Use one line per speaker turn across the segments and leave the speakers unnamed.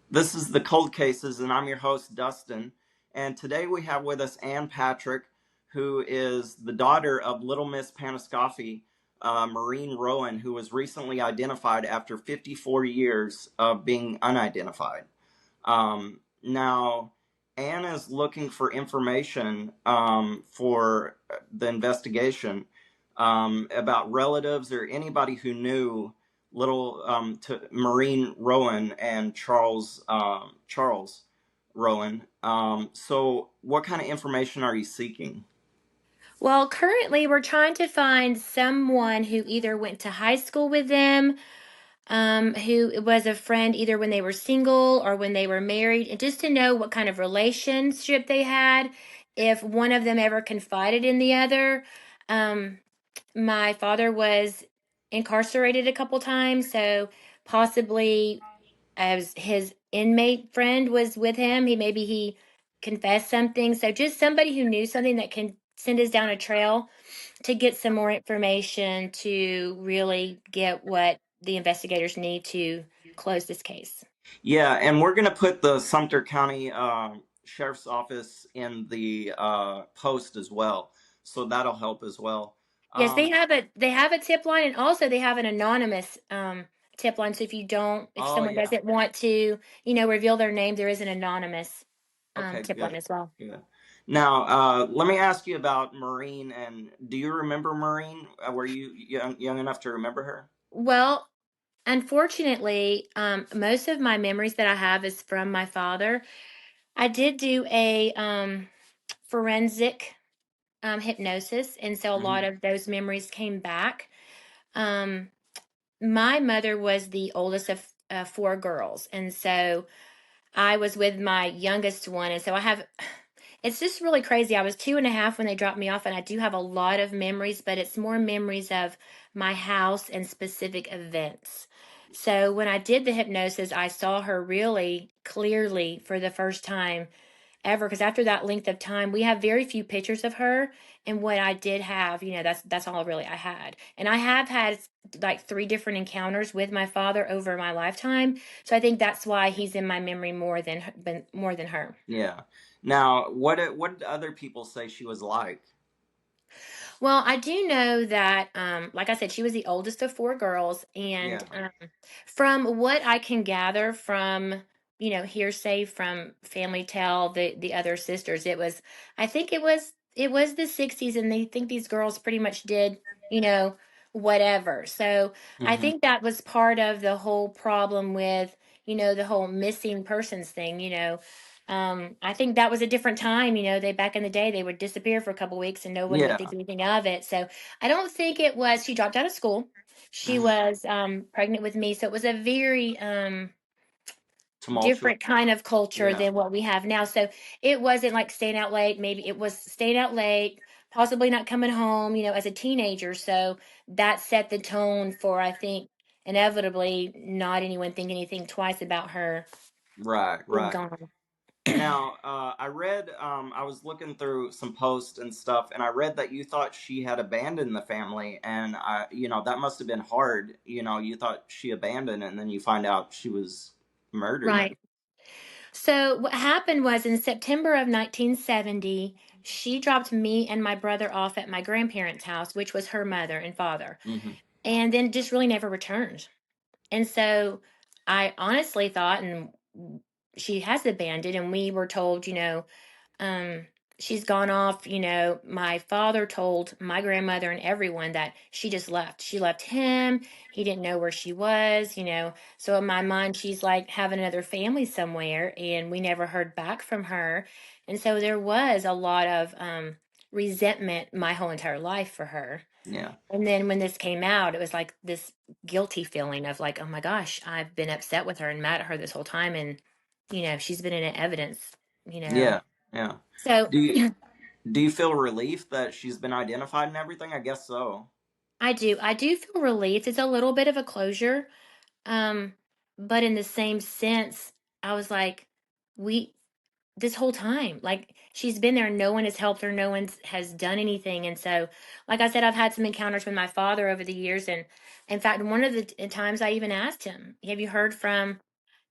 This is the Cold Cases, and I'm your host, Dustin. And today we have with us Ann Patrick, who is the daughter of Little Miss Panasoffkee, Maureen Rowan, who was recently identified after 54 years of being unidentified. Now, Ann is looking for information for the investigation about relatives or anybody who knew little to Maureen Rowan and Charles Rowan. So, what kind of information are you seeking?
Well, currently we're trying to find someone who either went to high school with them, who was a friend either when they were single or when they were married, and just to know what kind of relationship they had, if one of them ever confided in the other. Um, my father was incarcerated a couple times, so possibly as his inmate friend was with him, he confessed something. So just somebody who knew something that can send us down a trail to get some more information to really get what the investigators need to close this case.
Yeah, and we're going to put the Sumter County Sheriff's Office in the post as well. So that'll help as well.
Yes,
Um,
they have a tip line, and also they have an anonymous tip line. So if
oh,
someone
yeah.
doesn't want to, reveal their name, there is an anonymous
Okay,
tip line
good.
as well.
Good. Now, let me ask you about Maureen. And do you remember Maureen? Were you young enough to remember her?
Well, unfortunately, most of my memories that I have is from my father. I did do a forensic hypnosis, and so a lot
Hmm.
of those memories came back. Um, my mother was the oldest of four girls, and so I was with my youngest one, and so I have. It's just really crazy. I was 2.5 when they dropped me off, and I do have a lot of memories, but it's more memories of my house and specific events. So when I did the hypnosis, I saw her really clearly for the first time ever, because after that length of time we have very few pictures of her, and what I did have, that's all really I had. And I have had like three different encounters with my father over my lifetime, so I think that's why he's in my memory more than her.
Yeah. Now, what did other people say she was like?
Well, I do know that, like I said, she was the oldest of four girls, and
Yeah.
from what I can gather from, hearsay from family tell, the other sisters, I think it was the '60s, and they think these girls pretty much did, you know, whatever. So I
Hmm.
think that was part of the whole problem with, the whole missing persons thing. I think that was a different time. They back in the day they would disappear for a couple weeks and no one would think
Yeah.
anything of it. So I don't think it was. She dropped out of school. She
Hmm.
was pregnant with me, so it was a very
Tumultuous.
different kind of culture
Yeah.
than what we have now. So it wasn't like staying out late. Maybe it was staying out late, possibly not coming home. As a teenager. So that set the tone for, I think, inevitably not anyone think anything twice about her
Right.
being
Right.
gone.
Now, I read, I was looking through some posts and stuff, and I read that you thought she had abandoned the family, and that must have been hard. You thought she abandoned, and then you find out she was murdered.
Right. So what happened was in September of 1970, she dropped me and my brother off at my grandparents' house, which was her mother and father,
Hmm.
and then just really never returned. And so I honestly thought, and she has abandoned, and we were told, um, she's gone off. My father told my grandmother and everyone that she just left. She left him. He didn't know where she was. So in my mind, she's like having another family somewhere, and we never heard back from her. And so there was a lot of resentment my whole entire life for her.
Yeah.
And then when this came out, it was like this guilty feeling of like, oh my gosh, I've been upset with her and mad at her this whole time. And, she's been in evidence, you know.
Yeah. Yeah.
So
Do you do you feel relief that she's been identified and everything? I guess so.
I do. I do feel relieved. It's a little bit of a closure. Um, but in the same sense, I was like, we this whole time, like she's been there, no one has helped her, no one has done anything. And so, like I said, I've had some encounters with my father over the years, and in fact, one of the times I even asked him, "Have you heard from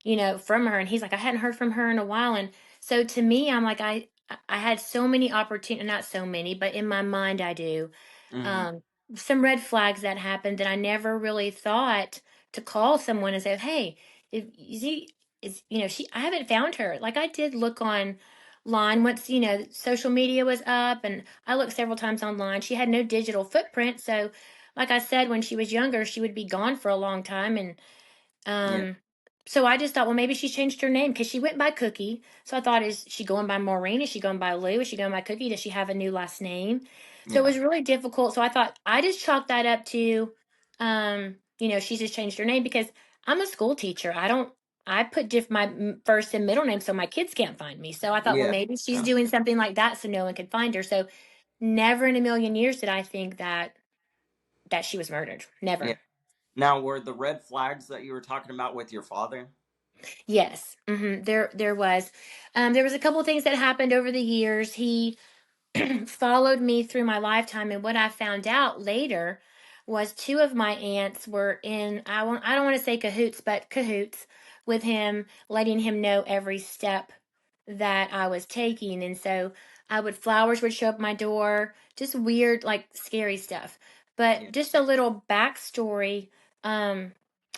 from her. And he's like, I hadn't heard from her in a while. And so to me, I'm like, I had so many opportunities, not so many, but in my mind, I do.
Hmm.
Um, some red flags that happened that I never really thought to call someone and say, hey, is he, I haven't found her. Like I did look online once, social media was up, and I looked several times online. She had no digital footprint. So, like I said, when she was younger, she would be gone for a long time. And
Yeah.
um, so I just thought, well, maybe she changed her name because she went by Cookie. So I thought, is she going by Maureen? Is she going by Lou? Is she going by Cookie? Does she have a new last name? So it
Yeah.
was really difficult. So I thought I just chalked that up to, she just changed her name because I'm a school teacher. I put my first and middle name so my kids can't find me. So I thought, well,
Yeah.
maybe she's
Yeah.
doing something like that so no one could find her. So never in a million years did I think that she was murdered.
Yeah.
Never.
Now, were the red flags that you were talking about with your father?
Yes, there was. There was a couple of things that happened over the years. He followed me through my lifetime, and what I found out later was two of my aunts were in. I don't want to say cahoots, but cahoots with him, letting him know every step that I was taking, and so flowers would show up my door, just weird, like scary stuff.
Yeah.
But just a little backstory. Um,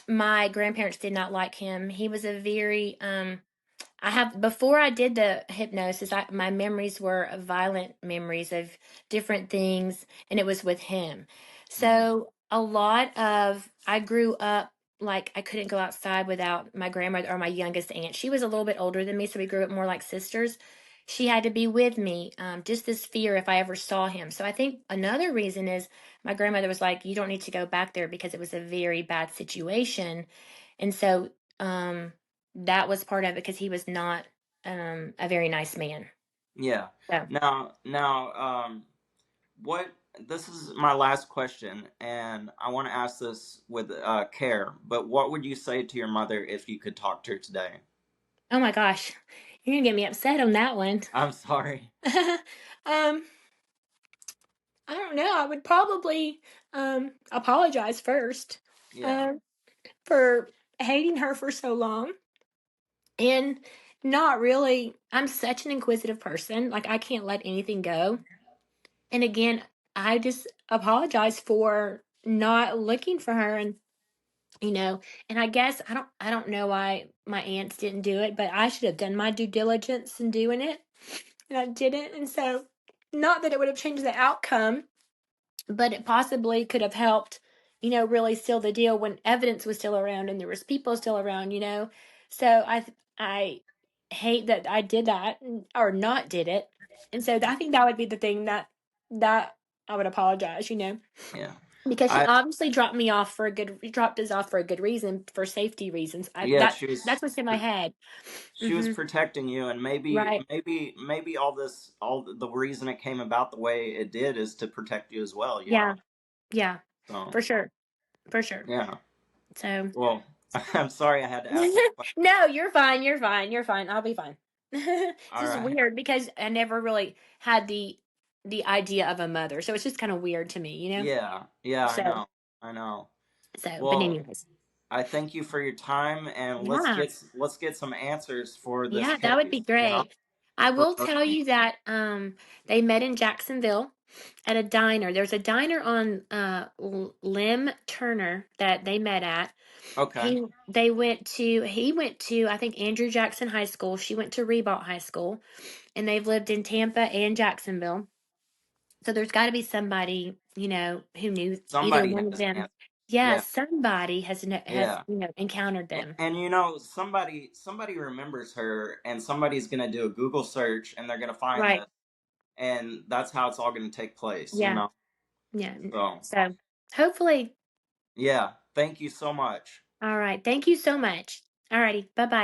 my grandparents did not like him. He was a very I have before I did the hypnosis, my memories were violent memories of different things, and it was with him.
Hmm.
So a lot of I grew up like I couldn't go outside without my grandmother or my youngest aunt. She was a little bit older than me, so we grew up more like sisters. She had to be with me. Just this fear if I ever saw him. So I think another reason is my grandmother was like, "You don't need to go back there because it was a very bad situation," and so. That was part of it because he was not a very nice man.
Yeah.
So,
Now, what? This is my last question, and I want to ask this with care. But what would you say to your mother if you could talk to her today?
oh my gosh, you're gonna get me upset on that one.
I'm sorry.
um, I don't know. I would probably apologize first
Yeah.
um, for hating her for so long and not really. I'm such an inquisitive person. Like I can't let anything go. And again, I just apologize for not looking for her and and I guess I don't know why my aunts didn't do it, but I should have done my due diligence in doing it, and I didn't. And so, not that it would have changed the outcome, but it possibly could have helped, really seal the deal when evidence was still around and there was people still around. So I hate that I did that or not did it, and so I think that would be the thing that I would apologize.
Yeah.
Because she
I
obviously dropped us off for a good reason, for safety reasons. I
yeah,
that that's what's in my head.
she was
Mhm.
protecting you, and
Right.
maybe all the reason it came about the way it did is to protect you as well, you know.
Yeah. Yeah.
So,
For sure. For sure.
yeah.
So
Well, I'm sorry I had to ask that question.
no, you're fine. You're fine. You're fine. I'll be fine. It's
All
just
right.
weird because I never really had the idea of a mother. So it's just kind of weird to me.
Yeah. Yeah, I
So
know. I know.
but
Well,
anyways.
I thank you for your time, and
Yeah.
let's get some answers for this
Yeah, that would be
case, you know,
great. I
for
will tell
Maureen.
you that they met in Jacksonville at a diner. There's a diner on Lim Turner that they met at.
Okay.
He went to I think Andrew Jackson High School. She went to Ribault High School, and they've lived in Tampa and Jacksonville. So there's got to be somebody, who knew either
Somebody
one of
has
them.
answered.
Yeah,
Yeah.
somebody has
Yeah.
encountered them.
And somebody remembers her, and somebody's gonna do a Google search, and they're gonna find
Right.
this, and that's how it's all gonna take place, you
Yeah.
know.
Yeah.
So
So hopefully.
yeah, thank you so much.
All right. Thank you so much. All righty. Bye bye.